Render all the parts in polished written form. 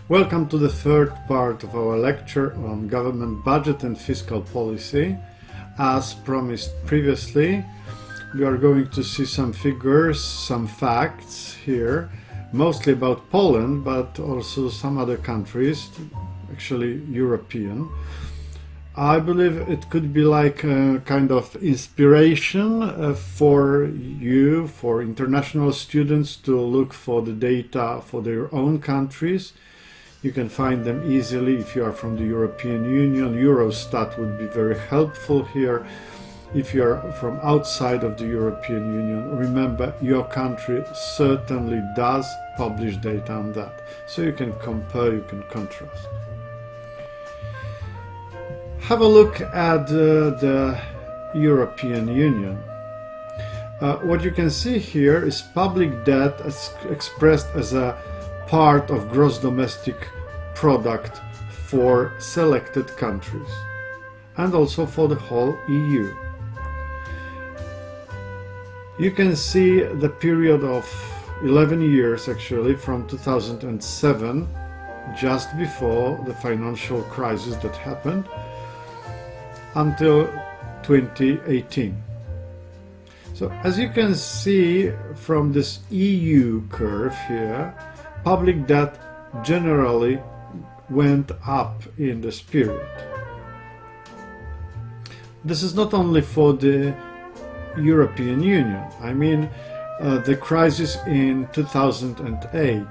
Welcome to the third part of our lecture on government budget and fiscal policy. As promised previously, we are going to see some figures, some facts here, mostly about Poland, but also some other countries, actually European. I believe it could be like a kind of inspiration for you, for international students to look for the data for their own countries. You can find them easily if you are from the European Union. Eurostat would be very helpful here. If you are from outside of the European Union, remember your country certainly does publish data on that. So you can compare, you can contrast. Have a look at the European Union. What you can see here is public debt expressed as a part of gross domestic product for selected countries and also for the whole EU. You can see the period of 11 years actually from 2007, just before the financial crisis that happened, until 2018. So as you can see from this EU curve here, public debt generally went up in this period. This is not only for the European Union. I mean, the crisis in 2008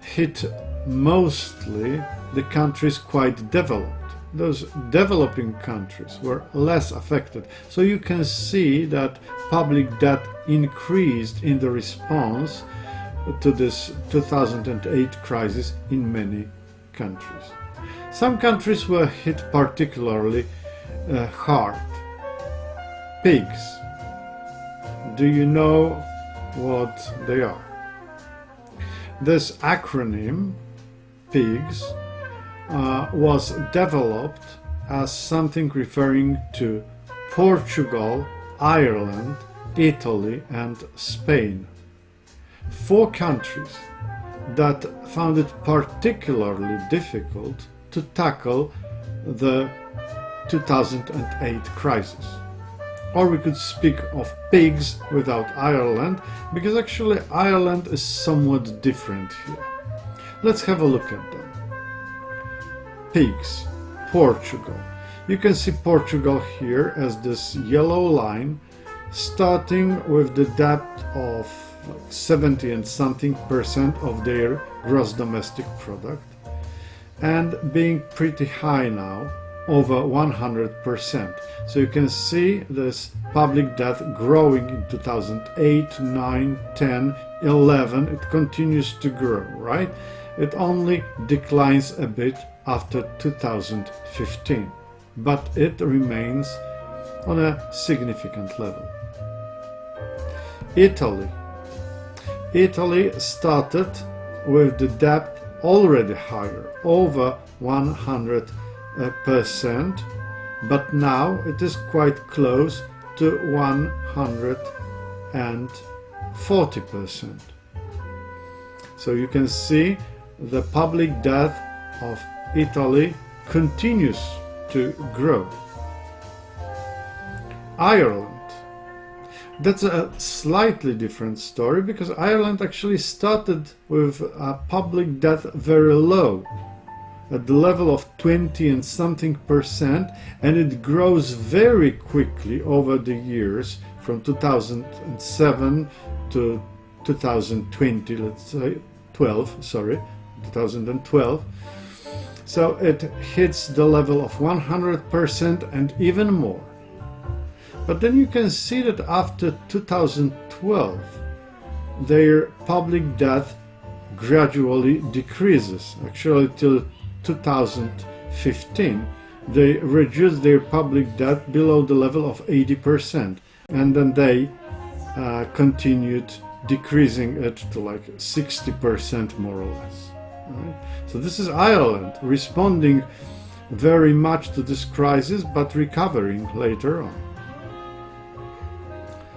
hit mostly the countries quite developed. Those developing countries were less affected. So you can see that public debt increased in the response to this 2008 crisis in many countries. Some countries were hit particularly hard. Pigs. Do you know what they are? This acronym, PIGS, was developed as something referring to Portugal, Ireland, Italy, and Spain. 4 countries that found it particularly difficult to tackle the 2008 crisis. Or we could speak of pigs without Ireland, because actually Ireland is somewhat different here. Let's have a look at them. Pigs, Portugal. You can see Portugal here as this yellow line, starting with the debt of 70 and something percent of their gross domestic product, and being pretty high now, over 100%. So you can see this public debt growing in 2008, 9, 10, 11. It continues to grow, right? It only declines a bit after 2015, but it remains on a significant level. Italy started with the debt already higher, over 100%, but now it is quite close to 140%. So you can see the public debt of Italy continues to grow. Ireland. That's a slightly different story, because Ireland actually started with a public debt very low, at the level of 20 and something percent, and it grows very quickly over the years from 2007 to 2020, let's say 2012. So it hits the level of 100% and even more. But then you can see that after 2012, their public debt gradually decreases. Actually, till 2015, they reduced their public debt below the level of 80%, and then they continued decreasing it to like 60% more or less. Right? So this is Ireland responding very much to this crisis, but recovering later on.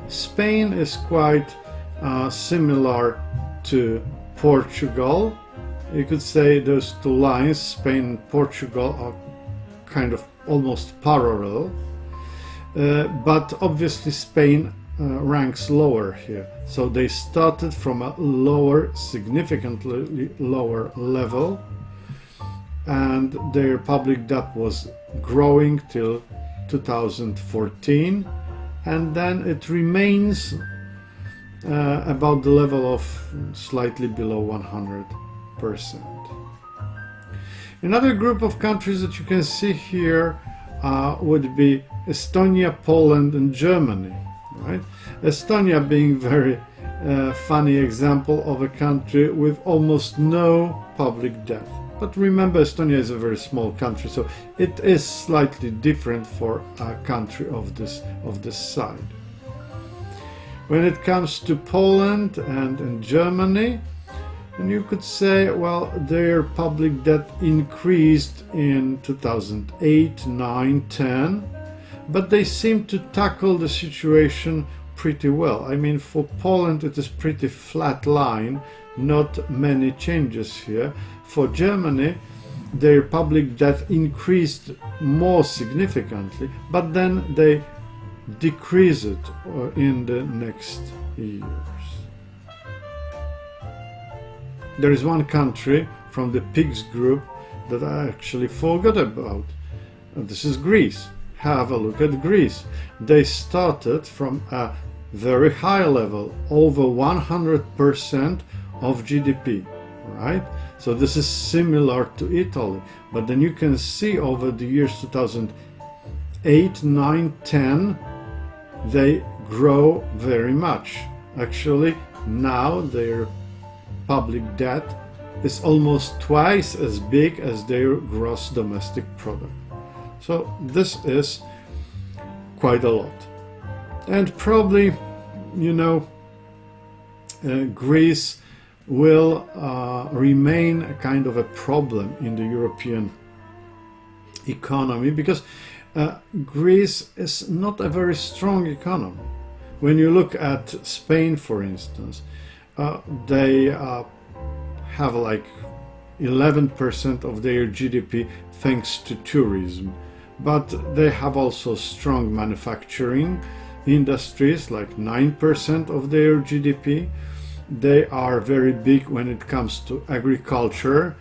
Spain is quite similar to Portugal You could say those two lines, Spain and Portugal, are kind of almost parallel, but obviously Spain ranks lower here. So they started from a lower, significantly lower level, and their public debt was growing till 2014, and then it remains about the level of slightly below 100%. Another group of countries that you can see here would be Estonia, Poland, and Germany. Right? Estonia being very funny example of a country with almost no public debt. But remember, Estonia is a very small country, so it is slightly different for a country of this side. When it comes to Poland and Germany, and you could say, well, their public debt increased in 2008, 9, 10, but they seem to tackle the situation pretty well. I mean, for Poland it is pretty flat line, not many changes here. For Germany, their public debt increased more significantly, but then they decrease it in the next years. There is one country from the PIGS group that I actually forgot about. This is Greece. Have a look at Greece. They started from a very high level, over 100% of GDP, right? So this is similar to Italy, but then you can see over the years 2008, 9, 10, they grow very much. Actually, now their public debt is almost twice as big as their gross domestic product. So this is quite a lot. And probably, you know, Greece will remain a kind of a problem in the European economy because Greece is not a very strong economy. When you look at Spain, for instance, they have like 11% of their GDP thanks to tourism, but they have also strong manufacturing industries, like 9% of their GDP. They are very big when it comes to agriculture.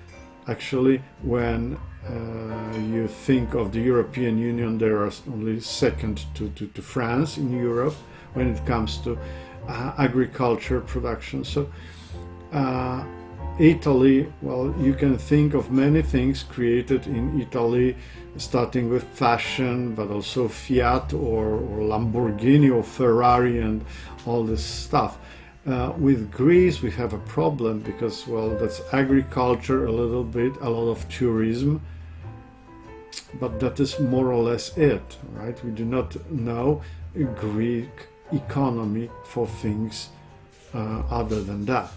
Actually, when you think of the European Union, they are only second to France in Europe when it comes to agriculture production. So Italy, well, you can think of many things created in Italy, starting with fashion, but also Fiat or Lamborghini or Ferrari and all this stuff. With Greece, we have a problem because, well, that's agriculture a little bit, a lot of tourism, but that is more or less it, right? We do not know Greek economy for things other than that.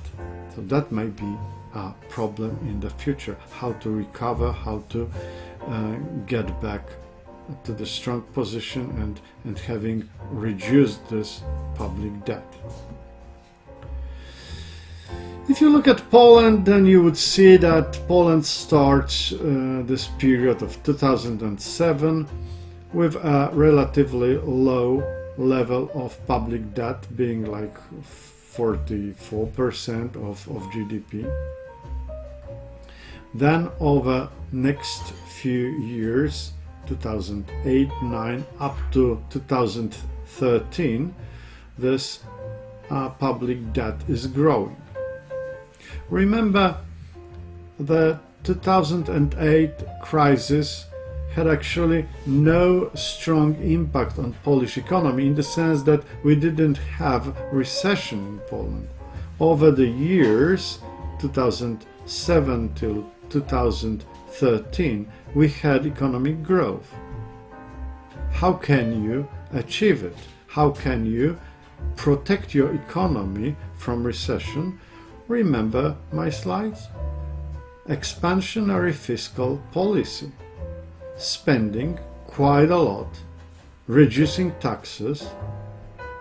So that might be a problem in the future, how to recover, how to get back to the strong position and having reduced this public debt. If you look at Poland, then you would see that Poland starts this period of 2007 with a relatively low level of public debt, being like 44% of GDP. Then over next few years, 2008, 9 up to 2013, this public debt is growing. Remember, the 2008 crisis had actually no strong impact on Polish economy in the sense that we didn't have recession in Poland. Over the years, 2007 till 2013, we had economic growth. How can you achieve it? How can you protect your economy from recession? Remember my slides? Expansionary fiscal policy. Spending quite a lot, reducing taxes,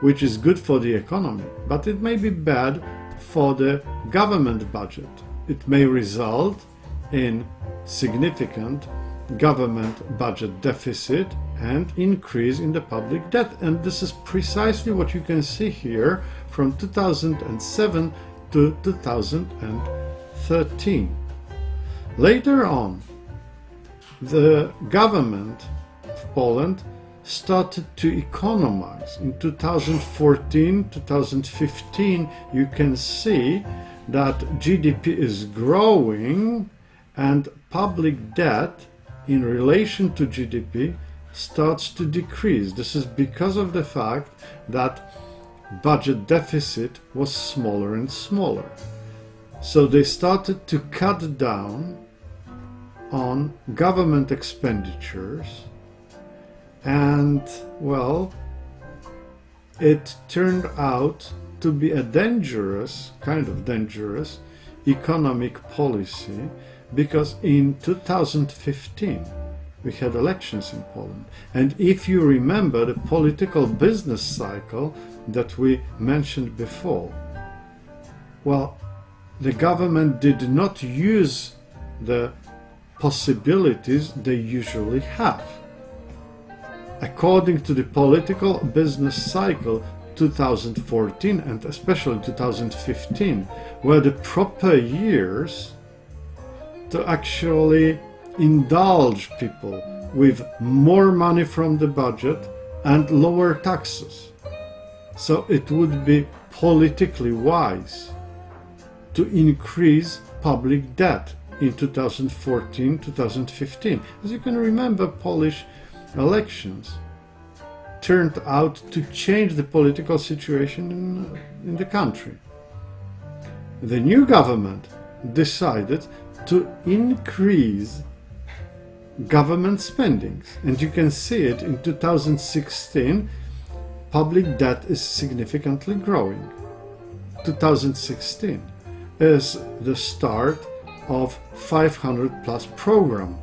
which is good for the economy, but it may be bad for the government budget. it may result in significant government budget deficit and increase in the public debt. And this is precisely what you can see here from 2007 to 2013. Later on, the government of Poland started to economize. In 2014, 2015, you can see that GDP is growing and public debt in relation to GDP starts to decrease. This is because of the fact that budget deficit was smaller and smaller. So they started to cut down on government expenditures, and well, it turned out to be a kind of dangerous economic policy, because in 2015 we had elections in Poland. And if you remember the political business cycle that we mentioned before, well, the government did not use the possibilities they usually have. According to the political business cycle, 2014 and especially 2015 were the proper years to actually indulge people with more money from the budget and lower taxes. So it would be politically wise to increase public debt in 2014-2015. As you can remember, Polish elections turned out to change the political situation in the country. The new government decided to increase government spendings, and you can see it in 2016. Public debt is significantly growing. 2016 is the start of 500 plus program,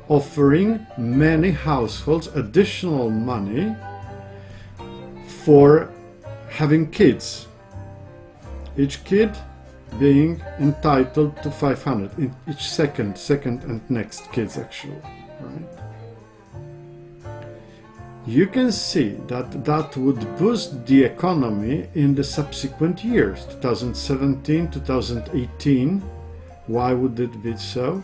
offering many households additional money for having kids. Each kid being entitled to 500 in each second and next kids, actually, right? You can see that would boost the economy in the subsequent years, 2017, 2018. Why would it be so?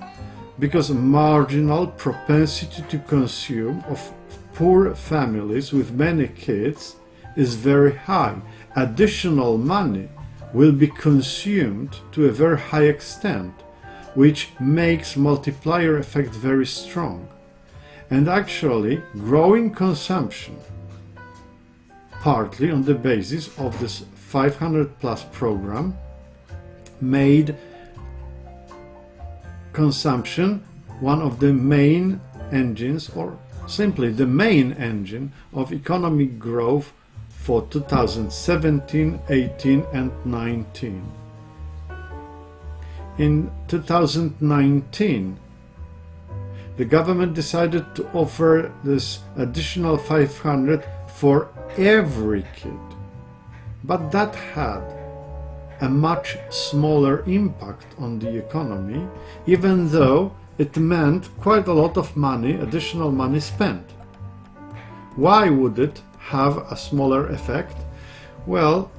Because marginal propensity to consume of poor families with many kids is very high. Additional money will be consumed to a very high extent, which makes multiplier effect very strong. And actually, growing consumption, partly on the basis of this 500 plus program, made consumption one of the main engines, or simply the main engine of economic growth for 2017, 18 and 19. In 2019, the government decided to offer this additional 500 for every kid, but that had a much smaller impact on the economy, even though it meant quite a lot of money, additional money spent. Why would it have a smaller effect? Well,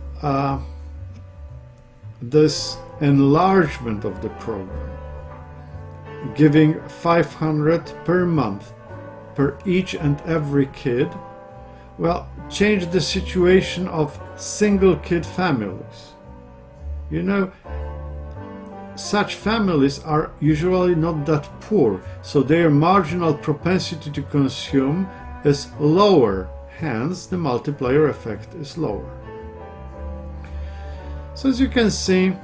this enlargement of the program, giving 500 per month per each and every kid, well, changed the situation of single kid families. You know, such families are usually not that poor, so their marginal propensity to consume is lower, hence the multiplier effect is lower. So as you can see,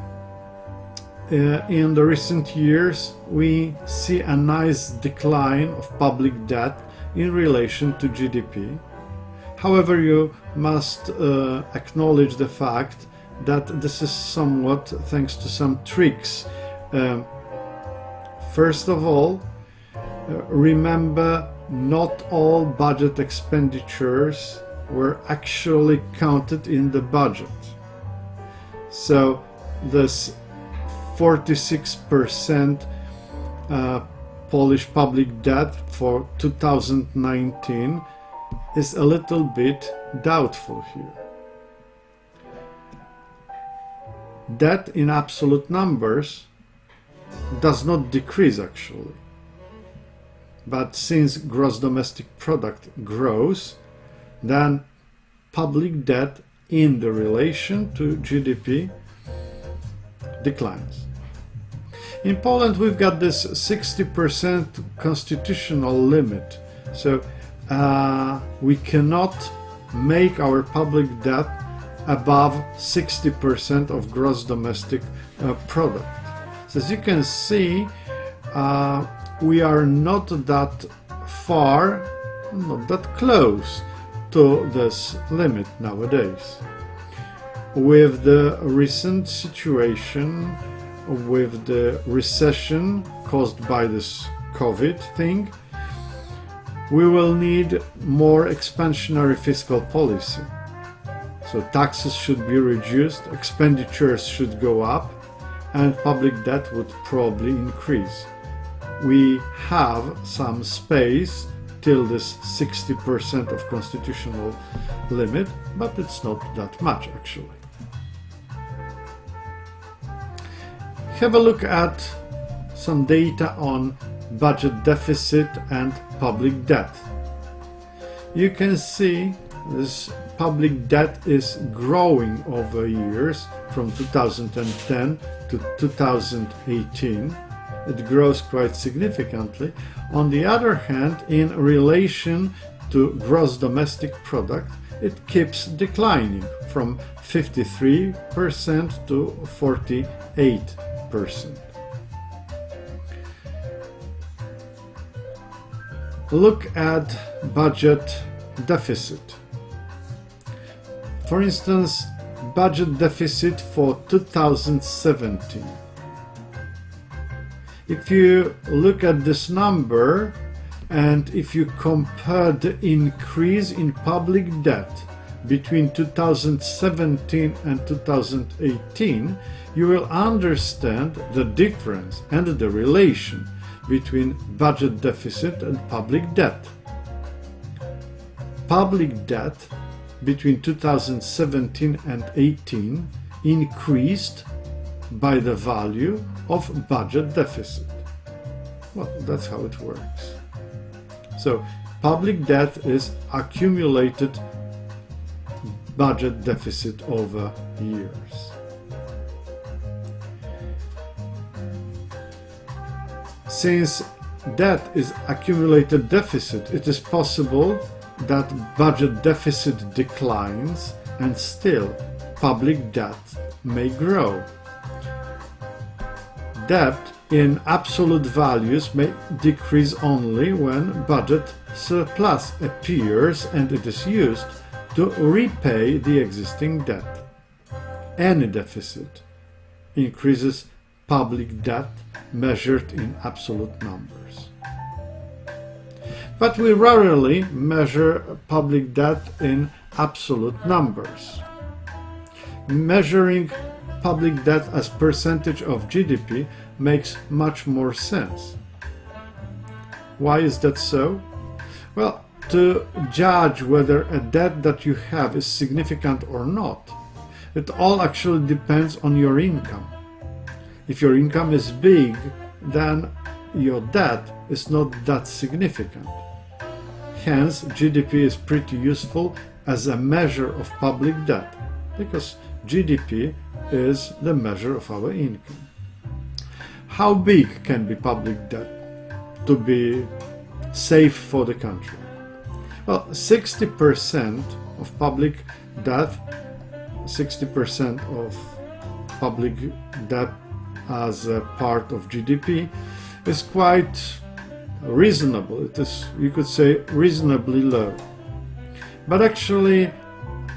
in the recent years we see a nice decline of public debt in relation to GDP. However, you must acknowledge the fact that this is somewhat thanks to some tricks. First of all, remember, not all budget expenditures were actually counted in the budget. So this 46% Polish public debt for 2019 is a little bit doubtful here. Debt in absolute numbers does not decrease actually. But since gross domestic product grows, then public debt in the relation to GDP declines. In Poland, we've got this 60% constitutional limit. So we cannot make our public debt above 60% of gross domestic product. So as you can see, we are not that far, not that close to this limit nowadays. With the recent situation, with the recession caused by this COVID thing, we will need more expansionary fiscal policy. So taxes should be reduced, expenditures should go up, and public debt would probably increase. We have some space till this 60% of constitutional limit, but it's not that much actually. Have a look at some data on budget deficit and public debt. You can see this public debt is growing over years from 2010 to 2018. It grows quite significantly. On the other hand, in relation to gross domestic product, it keeps declining from 53% to 48%. Look at budget deficit. For instance, budget deficit for 2017. If you look at this number and if you compare the increase in public debt between 2017 and 2018, you will understand the difference and the relation between budget deficit and public debt. Public debt between 2017 and 18 increased by the value of budget deficit. Well, that's how it works. So public debt is accumulated budget deficit over years. Since debt is accumulated deficit, it is possible that budget deficit declines and still public debt may grow. Debt in absolute values may decrease only when budget surplus appears and it is used to repay the existing debt. Any deficit increases public debt measured in absolute numbers. But we rarely measure public debt in absolute numbers. Measuring public debt as percentage of GDP makes much more sense. Why is that so? Well, to judge whether a debt that you have is significant or not, it all actually depends on your income. If your income is big, then your debt is not that significant. Hence, GDP is pretty useful as a measure of public debt, because GDP is the measure of our income. How big can be public debt to be safe for the country? Well, 60% of public debt, 60% of public debt as a part of GDP is quite reasonable. It is, you could say, reasonably low. But actually,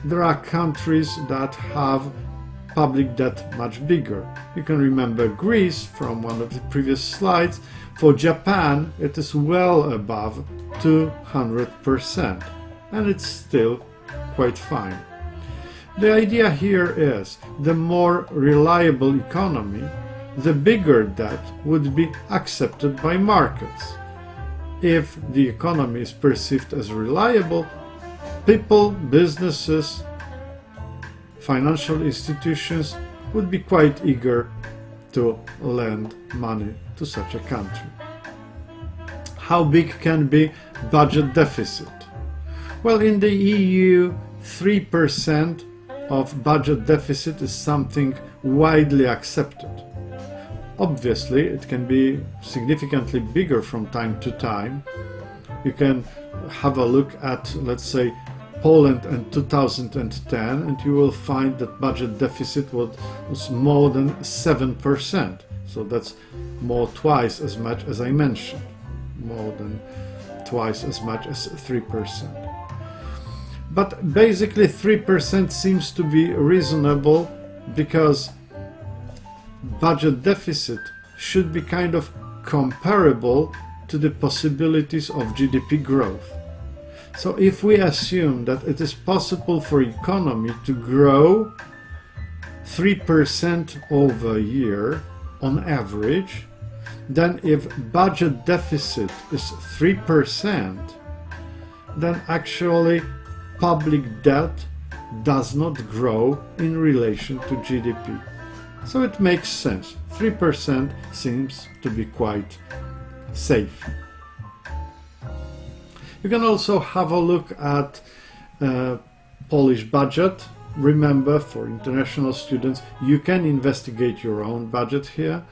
there are countries that have public debt much bigger. You can remember Greece from one of the previous slides. For Japan, it is well above 200%, and it's still quite fine. The idea here is the more reliable economy, the bigger debt would be accepted by markets. If the economy is perceived as reliable, people, businesses, financial institutions would be quite eager to lend money to such a country. How big can be budget deficit? Well, in the EU, 3% of budget deficit is something widely accepted. Obviously, it can be significantly bigger from time to time. You can have a look at, let's say, Poland in 2010, and you will find that budget deficit was more than 7%. So that's twice as much as I mentioned, more than twice as much as 3%. But basically 3% seems to be reasonable because budget deficit should be kind of comparable to the possibilities of GDP growth. So if we assume that it is possible for economy to grow 3% over a year on average, then if budget deficit is 3%, then actually public debt does not grow in relation to GDP. So it makes sense. 3% seems to be quite safe. You can also have a look at Polish budget. Remember, for international students, you can investigate your own budget here.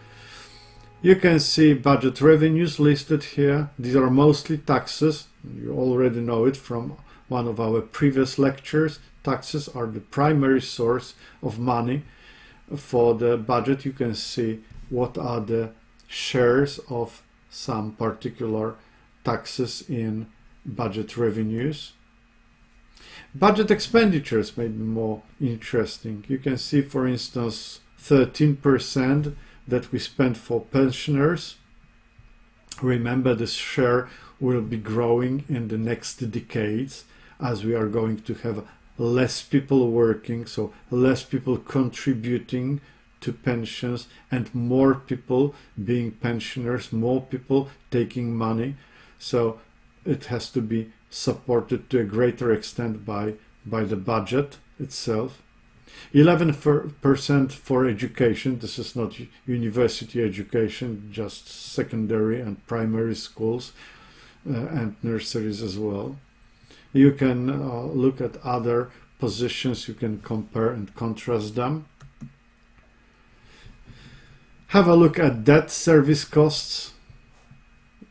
You can see budget revenues listed here. These are mostly taxes. You already know it from one of our previous lectures. Taxes are the primary source of money for the budget. You can see what are the shares of some particular taxes in budget revenues. Budget expenditures may be more interesting. You can see, for instance, 13% that we spend for pensioners. Remember, this share will be growing in the next decades as we are going to have less people working, so less people contributing to pensions and more people being pensioners, more people taking money. So it has to be supported to a greater extent by the budget itself. 11% for education. This is not university education, just secondary and primary schools and nurseries as well. You can look at other positions, you can compare and contrast them. Have a look at debt service costs.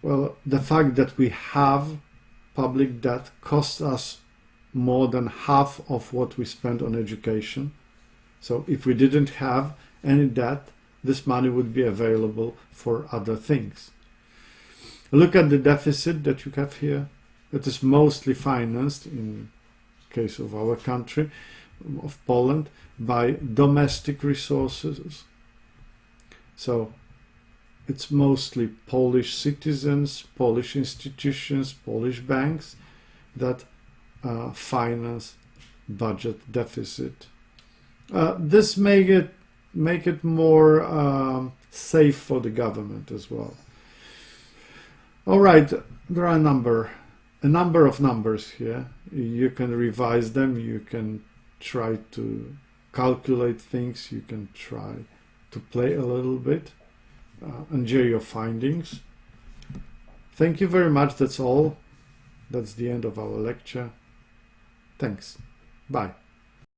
Well, the fact that we have public debt costs us more than half of what we spend on education. So if we didn't have any debt, this money would be available for other things. Look at the deficit that you have here. It is mostly financed, in case of our country, of Poland, by domestic resources. So it's mostly Polish citizens, Polish institutions, Polish banks that finance budget deficit. This make it more safe for the government as well. All right, there are a number of numbers here. You can revise them, you can try to calculate things, you can try to play a little bit. Enjoy your findings. Thank you very much. That's all. That's the end of our lecture. Thanks. Bye.